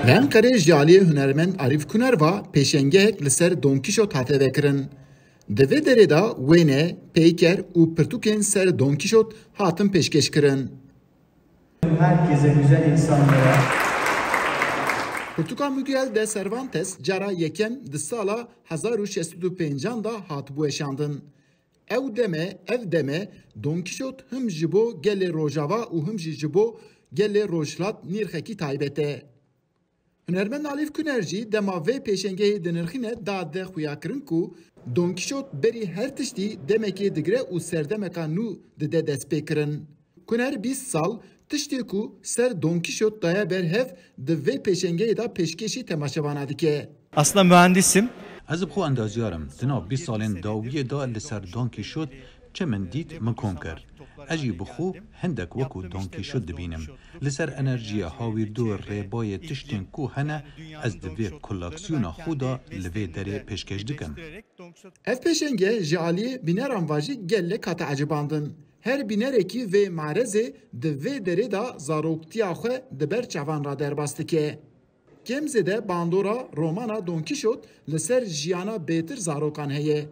Lenkarê ji aliyê hunermend Arîf Kuner ve pêşengehek li ser Don Kîşot hate vekirin. Di vê derê de wêne, peyker û pirtûkên ser Don Kîşot hatin pêşkêşkirin. Herkese, güzel insanlara. Pirtûka Miguel de Cervantes cara yekem di sala 1665 da hatibû eşandin. Ew deme Don Kîşot him ji bo gelê Rojava û him jî ji bo gelê Rojhilat nîrxekî taybet e. Hunermend Arîf Kuner jî dema vê pêşengehê di nirxîne da de xuyakirin ku Don Kîşot berî her tiştî demekê digire û serdemeka nû dide destpêkirin. Kuner 20 sal tiştê ku ser Don Kîşot daya berhev di vê pêşengehê da pêşkêşî temaşevana dike. Aslında mühendisim. Ez bi xwe endazyarim. Tina 20 salên dawiyê da li ser Don Kîşot çi min dît min kom kir. Ez jî bi xwe hindek wekû Don Kîşot dibînim. Li ser enerjiya hawîrdû rêbayê tiştên ku hene ez di vê koleksiyona xwe da li vê derê pêşkêş dikim. Ev pêşenge ji aliyê bîneran ve jî gelek hate ecibandin. Her bînerekî vê marezê di vê derê da zaroktiya xwe di ber çavan ra derbas dike. Kêm zêde bandora romana Don Kîşot li ser jiyana bêtir zarokan heye.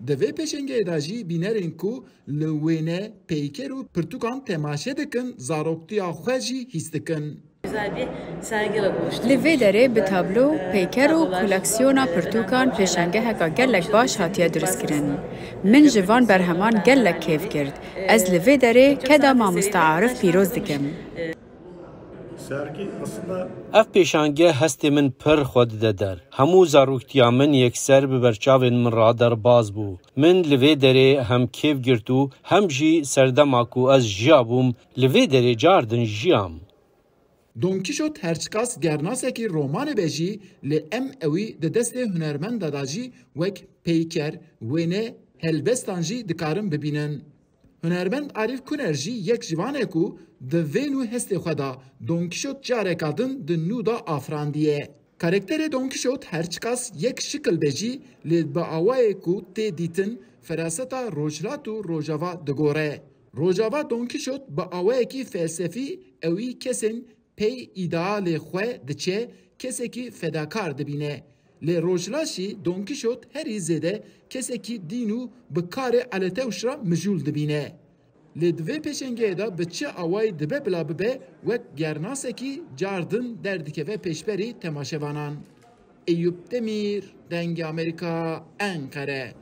Di vê pêşengeyê de jî bînerên ku li wêne, peyker û pirtûkan temaşe dikin, zaroktiya xwe jî hîs dikin. Güzel bir sergiyle buluştuk. Li vê derê bi tablo, peyker û koleksiyona pirtûkan pêşengeheka gelek baş hatiye diristkirin. Min ji van berheman gelek kêf kirt. Ez li vê derê keda mamoste Arif pîroz dikim. Sergi aslında ev pêşange hestê min pir xwe dide der. Hemû zaroktiya min yekser bi berçavên min ra derbas bû. Min li vê derê hem kêf girt û hem jî serdema ku ez jiya bûm, li vê derê cardin jiyam. Don Kîşot herçikas gernasekî romanê be jî li em ewî di destê hunermenda da jî wek peyker, wêne, helbestan jî dikarin bibînin. Hunermend Arîf Kuner jî yek ji vanek ku di vê nû hestê xwe da Don Kîşot careka din di nû da afrandiye. Karakterê Don Kîşot herçikas yek şikil be jî li bi awayê ku tê dîtin feraseta Rojhilat û Rojava digore. Rojava Don Kîşot bi awayekî felsefî ewî kesên pey îdealê xwe diçe, kesekî fedakar dibîne. Lê Rojhilat jî Don Kîşot herî zêde kesekî dîn û bi karê eletewş ra mijûl dibîne. Lê di vê pêşengehê de bi çi awayî dibe bila bibe wek gernasekî cardin derdikeve pêşberî temaşevanan. Eyüp Demir, Dengê Amerîka, Enkere.